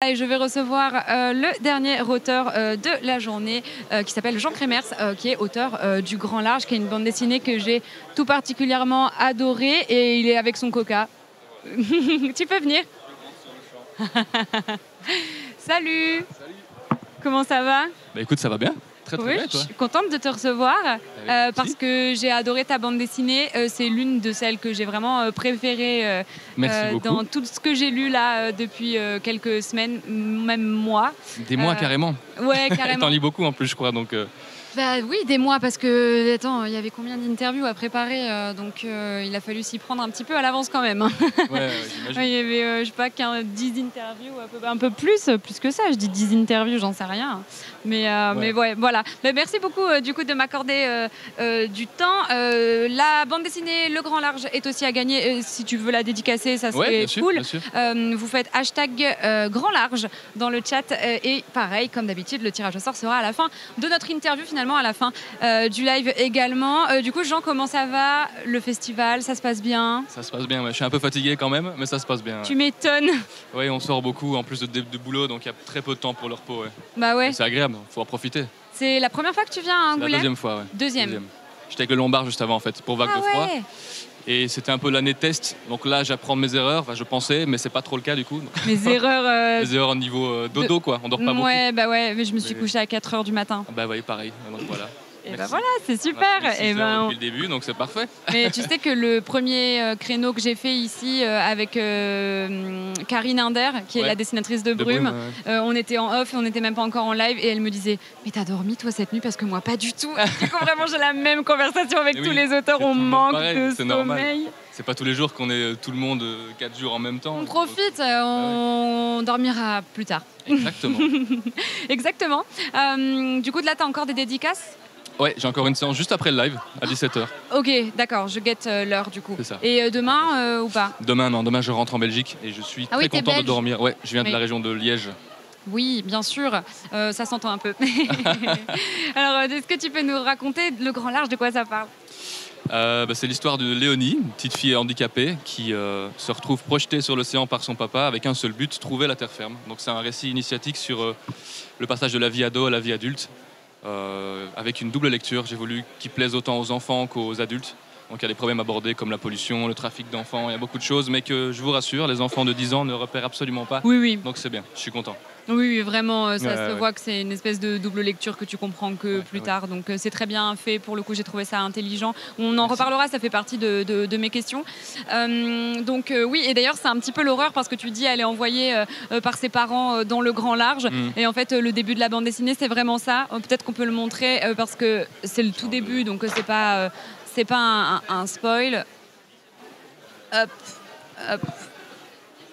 Et je vais recevoir le dernier auteur de la journée qui s'appelle Jean Crémers, qui est auteur du Grand Large, qui est une bande dessinée que j'ai tout particulièrement adorée, et il est avec son coca. Tu peux venir. Salut. Comment ça va? Bah écoute, ça va bien. Très bien, toi. Je suis contente de te recevoir parce que j'ai adoré ta bande dessinée. C'est l'une de celles que j'ai vraiment préférées dans tout ce que j'ai lu là depuis quelques semaines, même mois. Des mois carrément. Ouais, carrément. T'en lis beaucoup en plus, je crois. Donc, Bah oui, des mois, parce que attends, il y avait combien d'interviews à préparer, donc il a fallu s'y prendre un petit peu à l'avance quand même. Ouais, j'imagine. Il y avait, je sais pas, 10 interviews, un peu plus que ça. Je dis 10 interviews, j'en sais rien. Mais ouais, voilà. Mais merci beaucoup du coup de m'accorder du temps. La bande dessinée Le Grand Large est aussi à gagner. Si tu veux la dédicacer, ça serait cool. Bien sûr. Vous faites #Grand Large dans le chat. Et pareil, comme d'habitude, le tirage au sort sera à la fin de notre interview, finalement à la fin du live également. Du coup, Jean, comment ça va? Le festival, ça se passe bien? Ça se passe bien, ouais. Je suis un peu fatigué quand même, mais ça se passe bien. Tu m'étonnes. Oui, on sort beaucoup en plus de boulot, donc il y a très peu de temps pour le repos. Ouais. Bah ouais. C'est agréable, il faut en profiter. C'est la première fois que tu viens à Angoulême? La deuxième fois, ouais. Deuxième. J'étais avec le Lombard juste avant en fait, pour Vague de froid. Ouais. Et c'était un peu l'année test, donc là j'apprends mes erreurs, enfin je pensais, mais c'est pas trop le cas du coup. Mes erreurs... Les erreurs au niveau dodo quoi, on dort pas beaucoup. Ouais, bah ouais, mais je me suis couchée à 4h du matin. Bah ouais, pareil, donc voilà. Et bah voilà, c'est super. Et depuis le début, donc c'est parfait. Mais tu sais que le premier créneau que j'ai fait ici avec Karine Inder, qui est la dessinatrice de Brume, on était en off et on n'était même pas encore en live, et elle me disait « Mais t'as dormi toi cette nuit? Parce que moi pas du tout. » Du coup vraiment j'ai la même conversation avec tous les auteurs, on manque de sommeil. C'est pas tous les jours qu'on est tout le monde 4 jours en même temps. On profite, on dormira plus tard. Exactement. Exactement. Du coup, là, tu as encore des dédicaces? Ouais, j'ai encore une séance juste après le live, à 17h. Ok, d'accord, je guette l'heure du coup. C'est ça. Et demain ou pas? Demain, non, demain je rentre en Belgique et je suis très content de dormir. Ouais, je viens de la région de Liège. Oui, bien sûr, ça s'entend un peu. Alors, est-ce que tu peux nous raconter Le Grand Large, de quoi ça parle? C'est l'histoire de Léonie, une petite fille handicapée qui se retrouve projetée sur l'océan par son papa avec un seul but, trouver la terre ferme. Donc c'est un récit initiatique sur le passage de la vie ado à la vie adulte, avec une double lecture. J'ai voulu qu'il plaise autant aux enfants qu'aux adultes. Donc il y a des problèmes abordés comme la pollution, le trafic d'enfants, il y a beaucoup de choses, mais que je vous rassure, les enfants de 10 ans ne repèrent absolument pas. Oui. Donc c'est bien, je suis content. Oui, vraiment, ça se voit que c'est une espèce de double lecture que tu comprends que plus tard. Donc c'est très bien fait, pour le coup, j'ai trouvé ça intelligent. On en reparlera, ça fait partie de mes questions. Oui, et d'ailleurs c'est un petit peu l'horreur parce que tu dis elle est envoyée par ses parents dans le Grand Large. Et en fait, le début de la bande dessinée, c'est vraiment ça. Peut-être qu'on peut le montrer parce que c'est le tout début, donc c'est pas un spoil. Hop.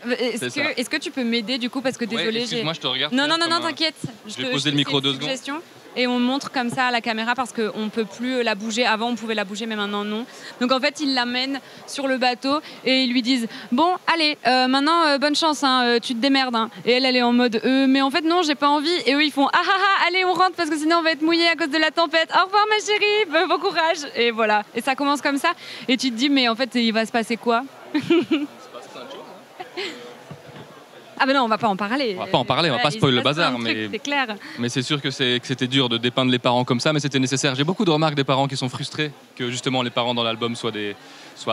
Est-ce que tu peux m'aider du coup, parce que désolé, excuse-moi, je te regarde. Non, t'inquiète. Je vais poser le micro 2 secondes. Et on montre comme ça à la caméra parce qu'on ne peut plus la bouger. Avant, on pouvait la bouger, mais maintenant, non. Donc, en fait, ils l'amènent sur le bateau et ils lui disent « Bon, allez, maintenant, bonne chance, hein, tu te démerdes. Hein. » Et elle est en mode « Mais en fait, non, j'ai pas envie. » Et eux, ils font « Ah, ah, ah, allez, on rentre parce que sinon, on va être mouillés à cause de la tempête. Au revoir, ma chérie, bon courage. » Et voilà. Et ça commence comme ça. Et tu te dis « Mais en fait, il va se passer quoi ?» Ah ben non, on va pas en parler. On va pas en parler, on va pas spoiler le bazar, c'est clair. Mais c'est sûr que c'était dur de dépeindre les parents comme ça, mais c'était nécessaire. J'ai beaucoup de remarques des parents qui sont frustrés que justement les parents dans l'album soient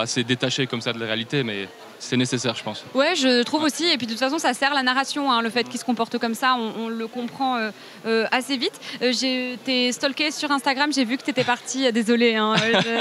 assez détachés comme ça de la réalité, mais c'est nécessaire, je pense. Ouais, je trouve aussi. Et puis de toute façon, ça sert la narration, hein, le fait qu'ils se comportent comme ça, on le comprend assez vite. J'ai été stalkée sur Instagram, j'ai vu que tu étais partie. Désolée, hein,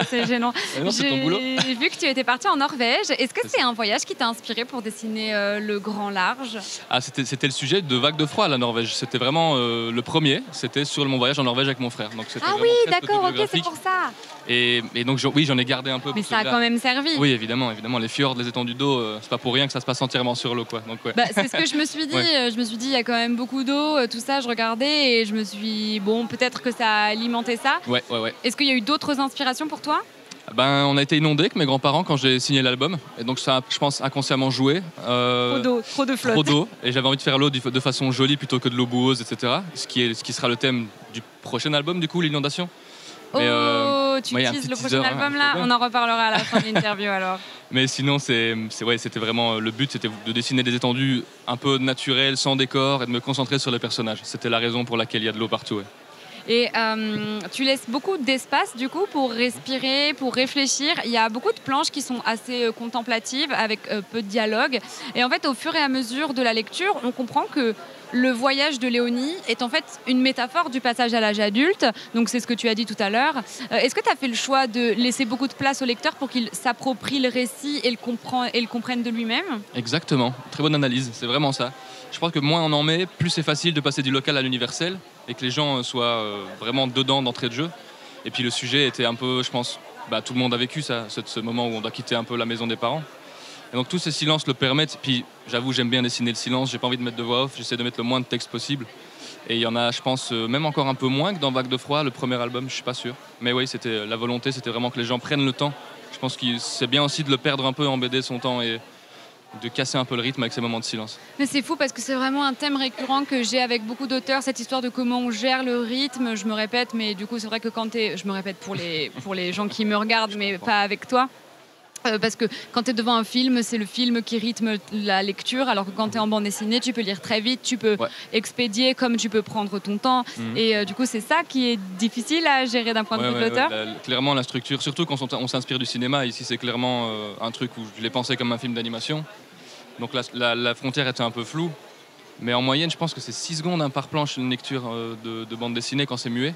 c'est gênant. J'ai vu que tu étais partie en Norvège. Est-ce que c'est un voyage qui t'a inspiré pour dessiner le Grand Large? Ah, c'était le sujet de Vague de froid, la Norvège. C'était vraiment le premier. C'était sur mon voyage en Norvège avec mon frère. Donc, ah oui, d'accord, ok, c'est pour ça. Et donc, oui, j'en ai gardé un peu. Mais ça a quand même servi. Oui, évidemment. Les fjords, les étendues d'eau, c'est pas pour rien que ça se passe entièrement sur l'eau, quoi. Donc, ouais. C'est ce que je me suis dit. Je me suis dit, il y a quand même beaucoup d'eau, tout ça. Je regardais et je me suis dit, bon, peut-être que ça a alimenté ça. Ouais. Est-ce qu'il y a eu d'autres inspirations pour toi? On a été inondés avec mes grands-parents quand j'ai signé l'album. Et donc, ça a, je pense, inconsciemment joué. Trop de flotte. Trop d'eau. Et j'avais envie de faire l'eau de façon jolie plutôt que de l'eau boueuse, etc. Ce qui sera le thème du prochain album, du coup, l'inondation. tu Ouais, un teases petit le prochain teaser, album là. On en reparlera à la fin de l'interview alors. Mais sinon, c'était vraiment le but, c'était de dessiner des étendues un peu naturelles, sans décor, et de me concentrer sur les personnages. C'était la raison pour laquelle il y a de l'eau partout. Ouais. Et tu laisses beaucoup d'espace du coup pour respirer, pour réfléchir. Il y a beaucoup de planches qui sont assez contemplatives avec peu de dialogue. Et en fait, au fur et à mesure de la lecture, on comprend que le voyage de Léonie est en fait une métaphore du passage à l'âge adulte. Donc c'est ce que tu as dit tout à l'heure. Est-ce que tu as fait le choix de laisser beaucoup de place au lecteur pour qu'il s'approprie le récit et le comprenne de lui-même? Exactement, très bonne analyse, c'est vraiment ça. Je pense que moins on en met, plus c'est facile de passer du local à l'universel et que les gens soient vraiment dedans d'entrée de jeu. Et puis le sujet était un peu, je pense, tout le monde a vécu ça, ce moment où on doit quitter un peu la maison des parents. Et donc tous ces silences le permettent. Puis j'avoue, j'aime bien dessiner le silence, j'ai pas envie de mettre de voix off, j'essaie de mettre le moins de texte possible. Et il y en a, je pense, même encore un peu moins que dans Vague de froid, le premier album, je suis pas sûr. Mais oui, c'était la volonté, c'était vraiment que les gens prennent le temps. Je pense que c'est bien aussi de le perdre un peu en BD son temps et de casser un peu le rythme avec ces moments de silence. Mais c'est fou parce que c'est vraiment un thème récurrent que j'ai avec beaucoup d'auteurs, cette histoire de comment on gère le rythme. Je me répète, mais du coup c'est vrai que je me répète pour les gens qui me regardent, mais pas avec toi. Parce que quand tu es devant un film, c'est le film qui rythme la lecture, alors que quand tu es en bande dessinée, tu peux lire très vite, tu peux expédier comme tu peux prendre ton temps. Et du coup, c'est ça qui est difficile à gérer d'un point de vue de l'auteur. Clairement, la structure, surtout quand on s'inspire du cinéma, ici c'est clairement un truc où je l'ai pensé comme un film d'animation. Donc la frontière était un peu floue. Mais en moyenne, je pense que c'est 6 secondes par planche une lecture de bande dessinée quand c'est muet.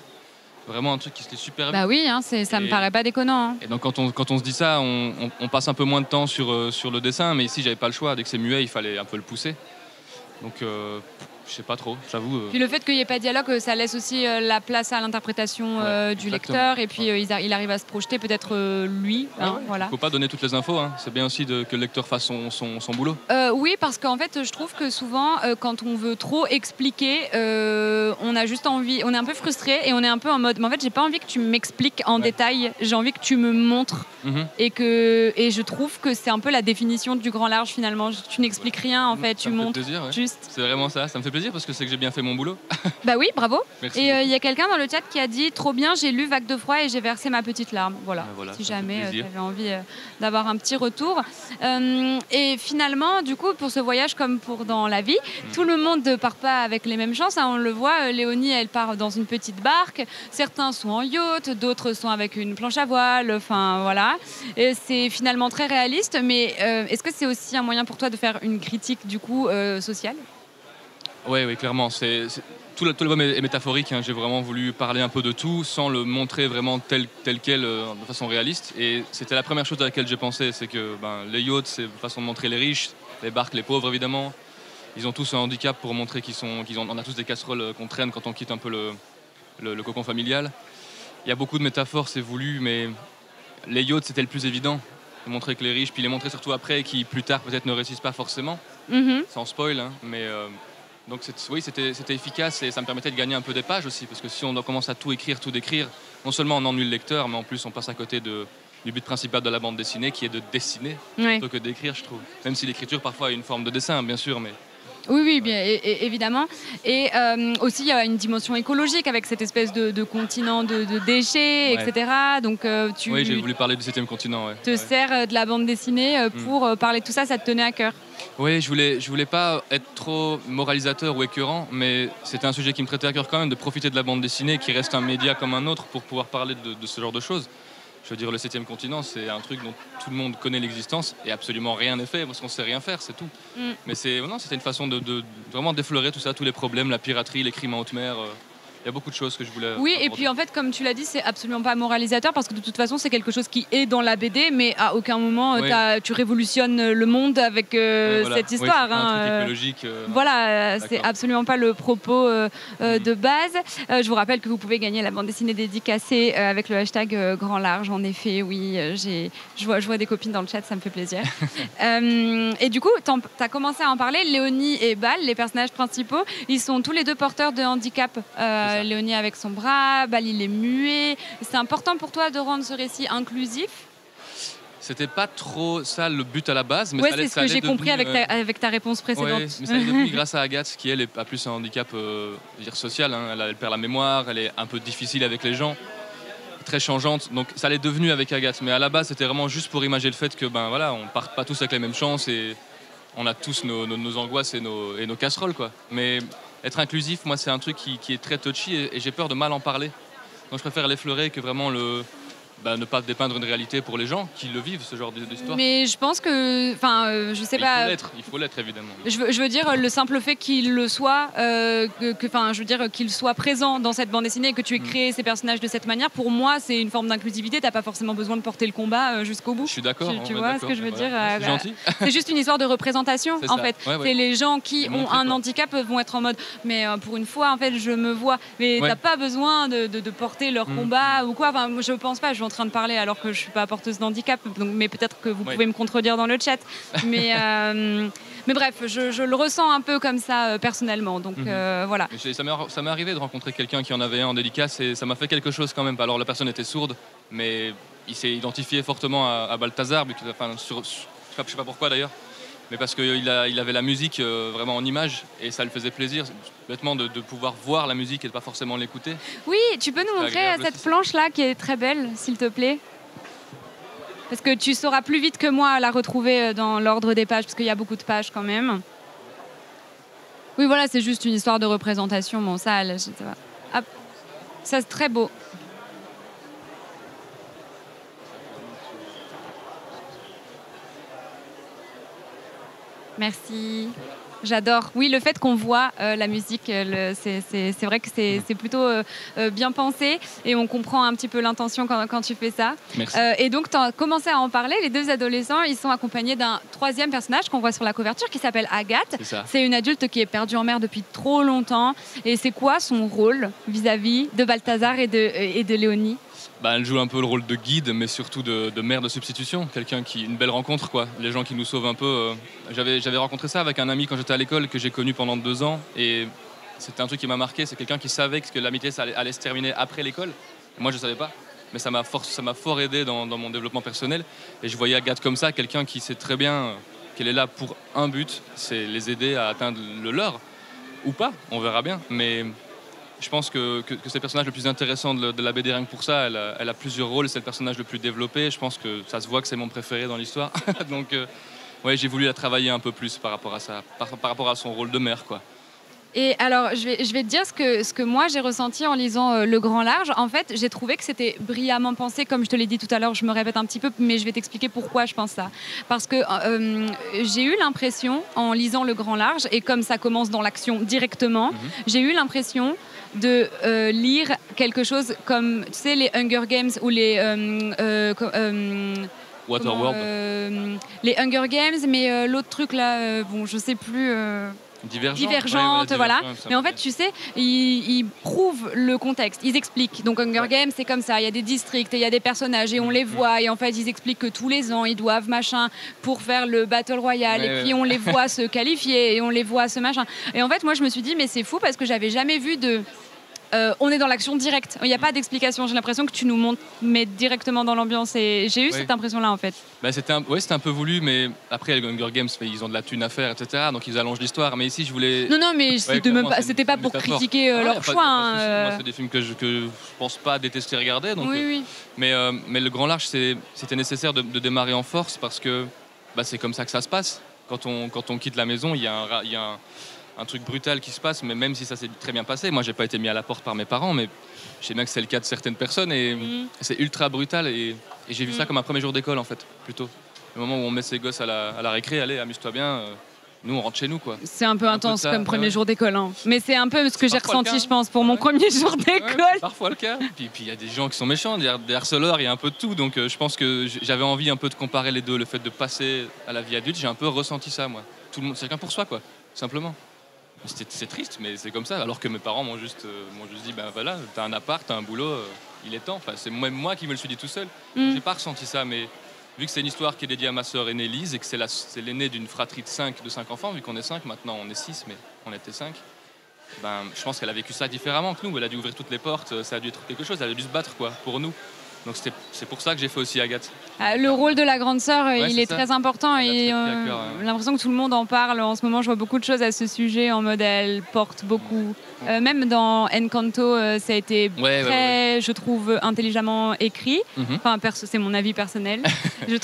Vraiment un truc qui se lit super vite. Bah oui, ça me paraît pas déconnant. Hein. Et donc quand on se dit ça, on passe un peu moins de temps sur le dessin, mais ici j'avais pas le choix. Dès que c'est muet, il fallait un peu le pousser. Donc je sais pas trop, j'avoue. Puis le fait qu'il n'y ait pas de dialogue, ça laisse aussi la place à l'interprétation du lecteur. Et puis il arrive à se projeter peut-être lui. Voilà. Faut pas donner toutes les infos. Hein. C'est bien aussi que le lecteur fasse son boulot. Oui, parce qu'en fait, je trouve que souvent, quand on veut trop expliquer, on a juste envie, on est un peu frustré et on est un peu en mode, mais en fait, j'ai pas envie que tu m'expliques en détail. J'ai envie que tu me montres. Et je trouve que c'est un peu la définition du grand large finalement. Tu n'expliques rien en fait, tu montres juste. C'est vraiment ça. Ça me fait plaisir parce que c'est que j'ai bien fait mon boulot. Bah oui, bravo. Merci. Et il y a quelqu'un dans le chat qui a dit trop bien, j'ai lu Vague de froid et j'ai versé ma petite larme. Voilà si jamais tu avais envie d'avoir un petit retour. Et finalement, du coup, pour ce voyage comme pour dans la vie, tout le monde ne part pas avec les mêmes chances. Hein, on le voit, Léonie, elle part dans une petite barque. Certains sont en yacht, d'autres sont avec une planche à voile. Enfin voilà. Et c'est finalement très réaliste. Mais est-ce que c'est aussi un moyen pour toi de faire une critique du coup sociale ? Oui, clairement. Tout l'album est métaphorique. Hein. J'ai vraiment voulu parler un peu de tout sans le montrer vraiment tel quel, de façon réaliste. Et c'était la première chose à laquelle j'ai pensé. C'est que les yachts, c'est une façon de montrer les riches, les barques, les pauvres, évidemment. Ils ont tous un handicap pour montrer on a tous des casseroles qu'on traîne quand on quitte un peu le cocon familial. Il y a beaucoup de métaphores, c'est voulu, mais les yachts, c'était le plus évident. De montrer que les riches, puis les montrer surtout après, qui plus tard peut-être ne réussissent pas forcément. Sans spoil, hein, mais... Donc c'était efficace et ça me permettait de gagner un peu des pages aussi, parce que si on commence à tout écrire, tout décrire, non seulement on ennuie le lecteur, mais en plus on passe à côté du but principal de la bande dessinée, qui est de dessiner plutôt que d'écrire, je trouve. Même si l'écriture parfois a une forme de dessin, bien sûr, mais... Oui, bien évidemment. Et aussi, il y a une dimension écologique avec cette espèce de continent de déchets, etc. Donc, oui, j'ai voulu parler du 7e continent. Te sers de la bande dessinée pour parler de tout ça, ça te tenait à cœur. Oui, je voulais pas être trop moralisateur ou écœurant, mais c'était un sujet qui me traitait à cœur quand même, de profiter de la bande dessinée, qui reste un média comme un autre, pour pouvoir parler de ce genre de choses. Je veux dire, le 7e continent, c'est un truc dont tout le monde connaît l'existence et absolument rien n'est fait parce qu'on sait rien faire, c'est tout. Mais c'était une façon de vraiment d'effleurer tout ça, tous les problèmes, la piraterie, les crimes en haute mer. Il y a beaucoup de choses que je voulais... Oui, aborder. Et puis en fait, comme tu l'as dit, c'est absolument pas moralisateur parce que de toute façon, c'est quelque chose qui est dans la BD, mais à aucun moment, tu révolutionnes le monde avec cette histoire. C'est un truc écologique. Voilà, c'est absolument pas le propos de base. Je vous rappelle que vous pouvez gagner la bande dessinée dédicacée avec le hashtag Grand Large. En effet, oui, je vois des copines dans le chat, ça me fait plaisir. Et du coup, tu as commencé à en parler. Léonie et Bal, les personnages principaux, ils sont tous les deux porteurs de handicap. Léonie avec son bras, Bal il est muet. C'est important pour toi de rendre ce récit inclusif ? C'était pas trop ça le but à la base. Mais c'est ce que j'ai compris avec ta réponse précédente. Ouais, mais ça est devenu grâce à Agathe, qui elle a plus un handicap social. Hein. Elle perd la mémoire, elle est un peu difficile avec les gens. très changeante. Donc ça l'est devenu avec Agathe. Mais à la base, c'était vraiment juste pour imager le fait que voilà, on part pas tous avec les mêmes chances et on a tous nos angoisses et nos casseroles, quoi. Mais être inclusif, moi, c'est un truc qui est très touchy et j'ai peur de mal en parler. Donc je préfère l'effleurer que vraiment ne pas dépeindre une réalité pour les gens qui le vivent, ce genre d'histoire. Mais je pense que, je sais pas. Il faut l'être évidemment. Je veux dire, le simple fait qu'il le soit, qu'il soit présent dans cette bande dessinée et que tu aies créé ces personnages de cette manière, pour moi, c'est une forme d'inclusivité. T'as pas forcément besoin de porter le combat jusqu'au bout. Je suis d'accord. Tu vois ce que je veux dire C'est gentil. C'est juste une histoire de représentation, en fait. Ouais. C'est les gens qui ont un handicap vont être en mode, mais pour une fois, en fait, je me vois. Mais t'as pas besoin de porter leur combat ou quoi. Enfin, je pense pas. Je suis en train de parler alors que je suis pas porteuse d'handicap, mais peut-être que vous pouvez me contredire dans le chat. Mais bref, je le ressens un peu comme ça personnellement. Donc voilà. Ça m'est arrivé de rencontrer quelqu'un qui en avait un en dédicace et ça m'a fait quelque chose quand même. Alors la personne était sourde, mais il s'est identifié fortement à Balthazar, je sais pas pourquoi d'ailleurs, mais parce qu'il avait la musique vraiment en image et ça lui faisait plaisir bêtement de pouvoir voir la musique et de pas forcément l'écouter. Oui, tu peux nous montrer cette planche-là qui est très belle, s'il te plaît? Parce que tu sauras plus vite que moi la retrouver dans l'ordre des pages, parce qu'il y a beaucoup de pages quand même. Oui, voilà, c'est juste une histoire de représentation. Bon, ça, hop, ça c'est très beau. Merci. J'adore. Oui, le fait qu'on voit la musique, c'est vrai que c'est plutôt bien pensé et on comprend un petit peu l'intention quand tu fais ça. Merci. Et donc, tu as commencé à en parler. Les deux adolescents, ils sont accompagnés d'un troisième personnage qu'on voit sur la couverture qui s'appelle Agathe. C'est une adulte qui est perdue en mer depuis trop longtemps. Et c'est quoi son rôle vis-à-vis de Balthazar et de Léonie? Elle joue un peu le rôle de guide, mais surtout de mère de substitution. Une belle rencontre, quoi. Les gens qui nous sauvent un peu. J'avais rencontré ça avec un ami quand j'étais à l'école, que j'ai connu pendant 2 ans. Et c'était un truc qui m'a marqué. C'est quelqu'un qui savait que l'amitié allait se terminer après l'école. Moi, je ne savais pas. Mais ça m'a fort aidé dans mon développement personnel. Et je voyais Agathe comme ça, quelqu'un qui sait très bien qu'elle est là pour un but, c'est les aider à atteindre le leur. Ou pas, on verra bien. Mais je pense que c'est le personnage le plus intéressant de la BD, rien que pour ça. Elle a plusieurs rôles, c'est le personnage le plus développé. Je pense que ça se voit que c'est mon préféré dans l'histoire. Donc, j'ai voulu la travailler un peu plus par rapport à ça, par rapport à son rôle de mère, quoi. Et alors, je vais te dire ce que moi j'ai ressenti en lisant Le Grand Large. En fait, j'ai trouvé que c'était brillamment pensé. Comme je te l'ai dit tout à l'heure, je me répète un petit peu, mais je vais t'expliquer pourquoi je pense ça. Parce que j'ai eu l'impression, en lisant Le Grand Large, et comme ça commence dans l'action directement, j'ai eu l'impression de lire quelque chose comme, tu sais, les Hunger Games ou les... Waterworld. Les Hunger Games, mais l'autre truc là, je sais plus... Divergente, voilà. Mais en fait, tu sais, ils prouvent le contexte, ils expliquent. Donc Hunger Games, c'est comme ça, il y a des districts et il y a des personnages et on les voit. Et en fait, ils expliquent que tous les ans, ils doivent machin pour faire le Battle Royale. Et puis on les voit se qualifier et on les voit se machin. Et en fait, moi, je me suis dit, mais c'est fou parce que j'avais jamais vu de... on est dans l'action directe. Il n'y a pas d'explication. J'ai l'impression que tu nous mets directement dans l'ambiance. Et j'ai eu cette impression-là, en fait. C'était un peu voulu, mais après, les Hunger Games, ils ont de la thune à faire, etc. Donc, ils allongent l'histoire. Mais ici, je voulais... Non, mais c'était pas pour critiquer leur choix. Moi, c'est des films que je pense pas détester regarder. Donc, oui. Mais Le Grand Large, c'était nécessaire de démarrer en force parce que c'est comme ça que ça se passe. Quand on quitte la maison, il y a un truc brutal qui se passe, mais même si ça s'est très bien passé, moi j'ai pas été mis à la porte par mes parents, mais je sais bien que c'est le cas de certaines personnes et c'est ultra brutal et j'ai vu ça comme un premier jour d'école en fait, plutôt. Le moment où on met ses gosses à la récré, allez, amuse-toi bien, nous on rentre chez nous quoi. C'est un peu intense comme premier jour d'école, hein. Mais c'est un peu ce que j'ai ressenti je pense pour mon premier jour d'école. C'est parfois le cas, puis il y a des gens qui sont méchants, des harceleurs, il y a un peu de tout, donc je pense que j'avais envie un peu de comparer les deux, le fait de passer à la vie adulte, j'ai un peu ressenti ça moi. Tout le monde, c'est chacun pour soi quoi, simplement. C'est triste, mais c'est comme ça. Alors que mes parents m'ont juste dit, voilà, t'as un appart, t'as un boulot, il est temps. Enfin, c'est même moi qui me le suis dit tout seul. J'ai pas ressenti ça, mais vu que c'est une histoire qui est dédiée à ma sœur aînée Lise et que c'est l'aînée d'une fratrie de 5 enfants, vu qu'on est 5, maintenant on est 6, mais on était 5, je pense qu'elle a vécu ça différemment que nous. Elle a dû ouvrir toutes les portes, ça a dû être quelque chose, elle a dû se battre quoi, pour nous. Donc c'est pour ça que j'ai fait aussi Agathe. Le rôle de la grande sœur, il est ça. très important et j'ai l'impression que tout le monde en parle en ce moment. Je vois beaucoup de choses à ce sujet en mode elle porte beaucoup. Même dans Encanto, ça a été très, je trouve, intelligemment écrit. Enfin, c'est mon avis personnel.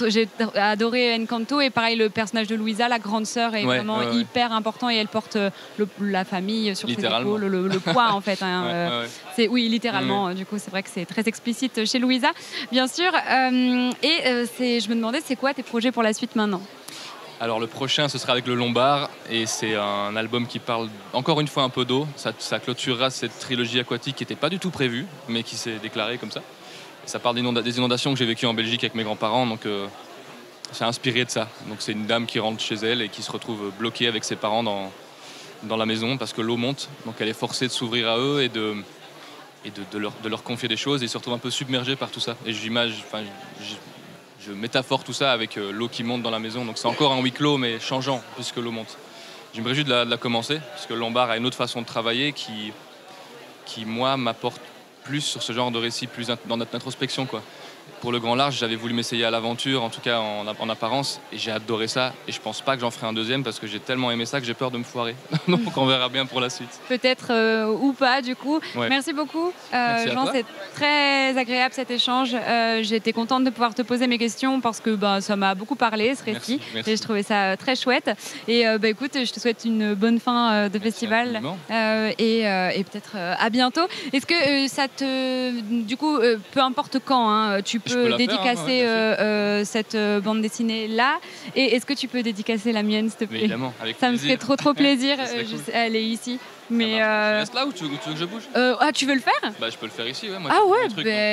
J'ai adoré Encanto et pareil, le personnage de Louisa, la grande sœur, est vraiment hyper important et elle porte la famille sur ses épaules, le poids en fait. Oui, littéralement. Du coup, c'est vrai que c'est très explicite chez Louisa, bien sûr. Je me demandais, c'est quoi tes projets pour la suite maintenant ? Alors le prochain, ce sera avec le Lombard et c'est un album qui parle encore une fois un peu d'eau. Ça clôturera cette trilogie aquatique qui n'était pas du tout prévue, mais qui s'est déclarée comme ça. Ça parle des inondations que j'ai vécues en Belgique avec mes grands-parents, donc c'est inspiré de ça. Donc c'est une dame qui rentre chez elle et qui se retrouve bloquée avec ses parents dans la maison parce que l'eau monte. Donc elle est forcée de s'ouvrir à eux et de leur confier des choses et se retrouve un peu submergée par tout ça. Et je métaphore tout ça avec l'eau qui monte dans la maison. Donc c'est encore un huis clos, mais changeant, puisque l'eau monte. Je me réjouis de la commencer, parce que le Lombard a une autre façon de travailler qui moi, m'apporte plus sur ce genre de récit, plus dans notre introspection, quoi. Pour le grand large, j'avais voulu m'essayer à l'aventure, en tout cas en apparence, et j'ai adoré ça. Et je pense pas que j'en ferai un deuxième parce que j'ai tellement aimé ça que j'ai peur de me foirer. Donc on verra bien pour la suite. Peut-être ou pas, du coup. Ouais. Merci beaucoup, Jean. C'est très agréable cet échange. J'étais contente de pouvoir te poser mes questions parce que ça m'a beaucoup parlé, ce récit. Merci. Et je trouvais ça très chouette. Et écoute, je te souhaite une bonne fin de festival. Et peut-être à bientôt. Est-ce que ça te... Du coup, peu importe quand, tu peux dédicacer cette bande dessinée là, et est-ce que tu peux dédicacer la mienne, s'il te plaît? Évidemment, avec ça plaisir. Me fait trop plaisir. Cool. Elle est ici. Mais tu restes là ou tu veux que je bouge? Tu veux le faire? Je peux le faire ici, ouais. Moi,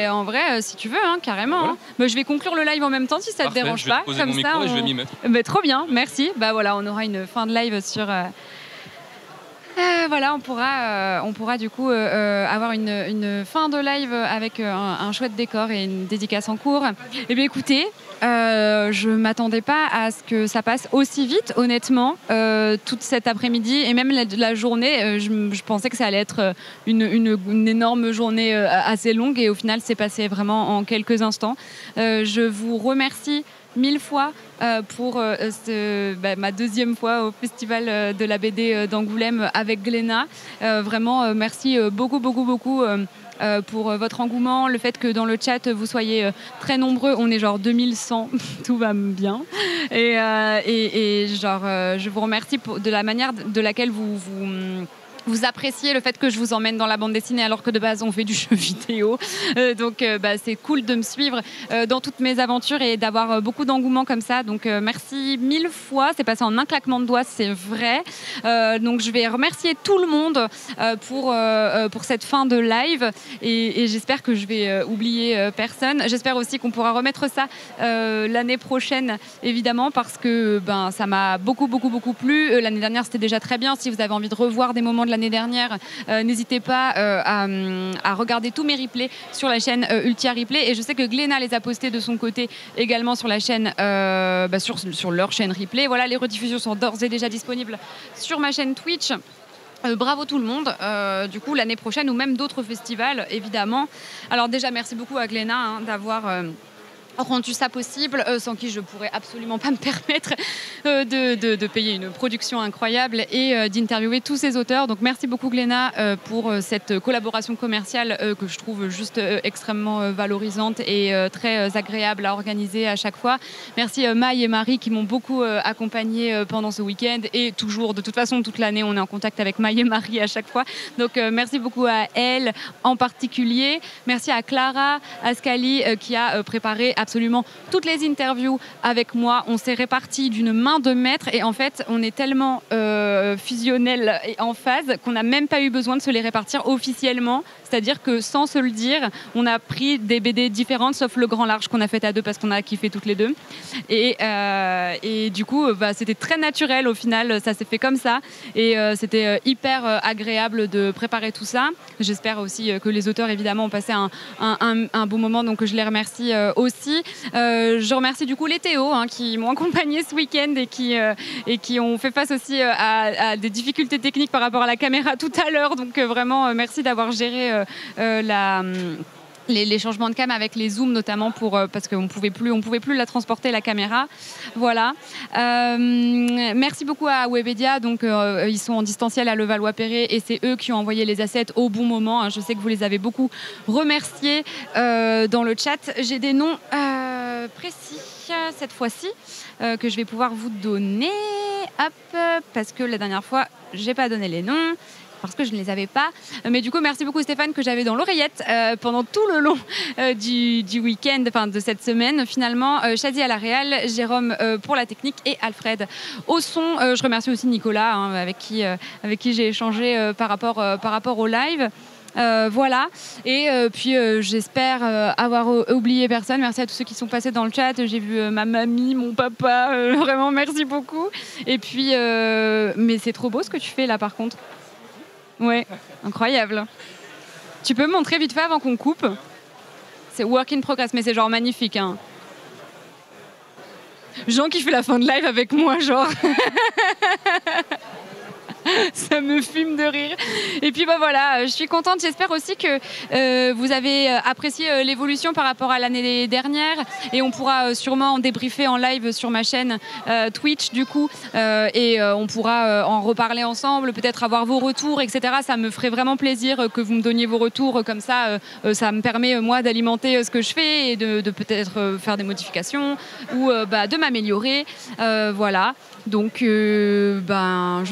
en vrai, si tu veux, carrément. Voilà. Je vais conclure le live en même temps si ça te dérange pas. Je vais poser mon micro et je vais m'y mettre. Trop bien, merci. On aura une fin de live sur. On pourra du coup avoir une fin de live avec un chouette décor et une dédicace en cours. Eh bien écoutez, je m'attendais pas à ce que ça passe aussi vite, honnêtement, toute cet après-midi et même la journée. Je pensais que ça allait être une énorme journée assez longue et au final c'est passé vraiment en quelques instants. Je vous remercie 1000 fois pour ma deuxième fois au Festival de la BD d'Angoulême avec Glénat. Vraiment, merci beaucoup pour votre engouement, le fait que dans le chat vous soyez très nombreux. On est genre 2100, tout va bien. Je vous remercie de la manière de laquelle vous appréciez le fait que je vous emmène dans la bande dessinée alors que de base on fait du jeu vidéo. Donc c'est cool de me suivre dans toutes mes aventures et d'avoir beaucoup d'engouement comme ça. Donc merci 1000 fois. C'est passé en un claquement de doigts, c'est vrai. Donc je vais remercier tout le monde pour cette fin de live et j'espère que je vais oublier personne. J'espère aussi qu'on pourra remettre ça l'année prochaine, évidemment, parce que ça m'a beaucoup plu. L'année dernière, c'était déjà très bien. Si vous avez envie de revoir des moments de l'année dernière, n'hésitez pas à regarder tous mes replays sur la chaîne Ultia Replay, et je sais que Glénat les a postés de son côté également sur la chaîne sur leur chaîne Replay. Voilà, les rediffusions sont d'ores et déjà disponibles sur ma chaîne Twitch. Bravo tout le monde, du coup l'année prochaine ou même d'autres festivals évidemment. Alors déjà merci beaucoup à Glénat d'avoir rendu ça possible, sans qui je pourrais absolument pas me permettre de payer une production incroyable et d'interviewer tous ces auteurs. Donc merci beaucoup Glénat pour cette collaboration commerciale que je trouve juste extrêmement valorisante et très agréable à organiser à chaque fois. Merci Maï et Marie qui m'ont beaucoup accompagnée pendant ce week-end et toujours, de toute façon toute l'année on est en contact avec Maï et Marie à chaque fois. Donc merci beaucoup à elles en particulier. Merci à Clara Ascali qui a préparé absolument toutes les interviews avec moi. On s'est répartis d'une main de maître et en fait on est tellement fusionnels et en phase qu'on n'a même pas eu besoin de se les répartir officiellement. C'est-à-dire que sans se le dire, on a pris des BD différentes sauf le grand large qu'on a fait à deux parce qu'on a kiffé toutes les deux. Et du coup c'était très naturel au final, ça s'est fait comme ça et c'était hyper agréable de préparer tout ça. J'espère aussi que les auteurs évidemment ont passé un bon moment, donc je les remercie aussi. Je remercie du coup les Théo qui m'ont accompagné ce week-end et qui ont fait face aussi à des difficultés techniques par rapport à la caméra tout à l'heure. Donc vraiment merci d'avoir géré les changements de cam avec les zooms notamment parce qu'on pouvait plus la transporter la caméra. Voilà. Merci beaucoup à Webedia. Donc ils sont en distanciel à Levallois-Perret et c'est eux qui ont envoyé les assets au bon moment. Hein. Je sais que vous les avez beaucoup remerciés dans le chat. J'ai des noms précis cette fois-ci que je vais pouvoir vous donner. Hop, parce que la dernière fois j'ai pas donné les noms. Parce que je ne les avais pas. Mais du coup, merci beaucoup Stéphane que j'avais dans l'oreillette pendant tout le long du week-end, enfin de cette semaine. Finalement, Shadi à la réal, Jérôme pour la technique et Alfred au son. Je remercie aussi Nicolas hein, avec qui j'ai échangé par rapport au live. Voilà, et puis j'espère avoir oublié personne. Merci à tous ceux qui sont passés dans le chat. J'ai vu ma mamie, mon papa, vraiment merci beaucoup. Et puis, mais c'est trop beau ce que tu fais là par contre. Ouais, incroyable. Tu peux me montrer vite fait avant qu'on coupe? C'est work in progress, mais c'est genre magnifique. Hein. Jean qui fait la fin de live avec moi, genre. Ça me fume de rire. Et puis bah voilà, je suis contente. J'espère aussi que vous avez apprécié l'évolution par rapport à l'année dernière. Et on pourra sûrement en débriefer en live sur ma chaîne Twitch du coup. Et on pourra en reparler ensemble, peut-être avoir vos retours, etc. Ça me ferait vraiment plaisir que vous me donniez vos retours. Comme ça, ça me permet moi d'alimenter ce que je fais et de peut-être faire des modifications ou de m'améliorer. Voilà. Donc, je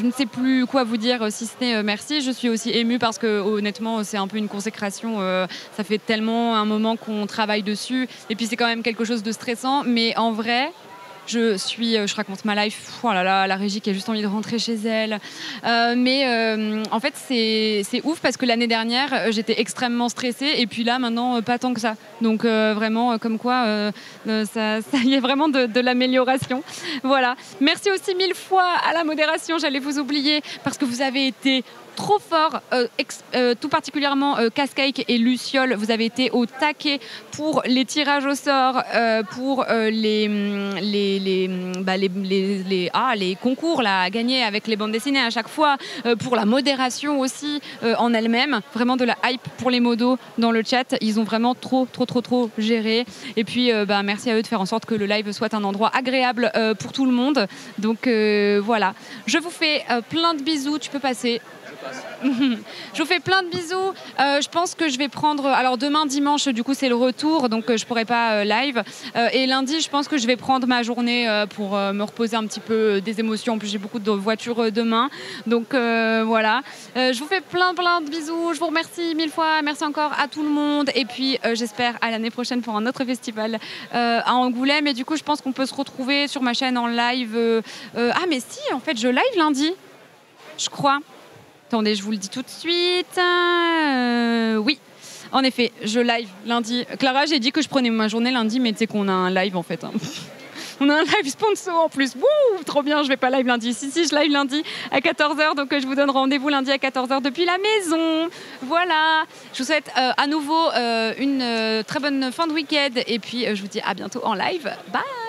ne sais plus quoi vous dire si ce n'est merci. Je suis aussi émue parce que honnêtement, c'est un peu une consécration. Ça fait tellement un moment qu'on travaille dessus. Et puis, c'est quand même quelque chose de stressant. Mais en vrai, je raconte ma life. Oh là là, la régie qui a juste envie de rentrer chez elle. En fait, c'est ouf parce que l'année dernière, j'étais extrêmement stressée. Et puis là, maintenant, pas tant que ça. Donc, vraiment, comme quoi, ça y est vraiment de l'amélioration. Voilà. Merci aussi 1000 fois à la modération. J'allais vous oublier parce que vous avez été trop fort, tout particulièrement Cascake et Luciole. Vous avez été au taquet pour les tirages au sort, pour les concours là, à gagner avec les bandes dessinées à chaque fois, pour la modération aussi en elle-même. Vraiment de la hype pour les modos dans le chat. Ils ont vraiment trop géré. Et puis merci à eux de faire en sorte que le live soit un endroit agréable pour tout le monde. Donc voilà. Je vous fais plein de bisous. Tu peux passer. Je vous fais plein de bisous. Je pense que je vais prendre... Alors demain, dimanche, du coup, c'est le retour, donc je ne pourrai pas live. Et lundi, je pense que je vais prendre ma journée pour me reposer un petit peu des émotions. En plus, j'ai beaucoup de voitures demain. Donc voilà. Je vous fais plein de bisous. Je vous remercie 1000 fois. Merci encore à tout le monde. Et puis, j'espère à l'année prochaine pour un autre festival à Angoulême. Et du coup, je pense qu'on peut se retrouver sur ma chaîne en live. Ah, mais si, en fait, je live lundi. Je crois. Attendez, je vous le dis tout de suite. Oui, en effet, je live lundi. Clara, j'ai dit que je prenais ma journée lundi, mais tu sais qu'on a un live en fait. Hein. On a un live sponsor en plus. Wouh, trop bien, je vais pas live lundi. Si, je live lundi à 14h, donc je vous donne rendez-vous lundi à 14h depuis la maison. Voilà, je vous souhaite à nouveau une très bonne fin de week-end et puis je vous dis à bientôt en live. Bye.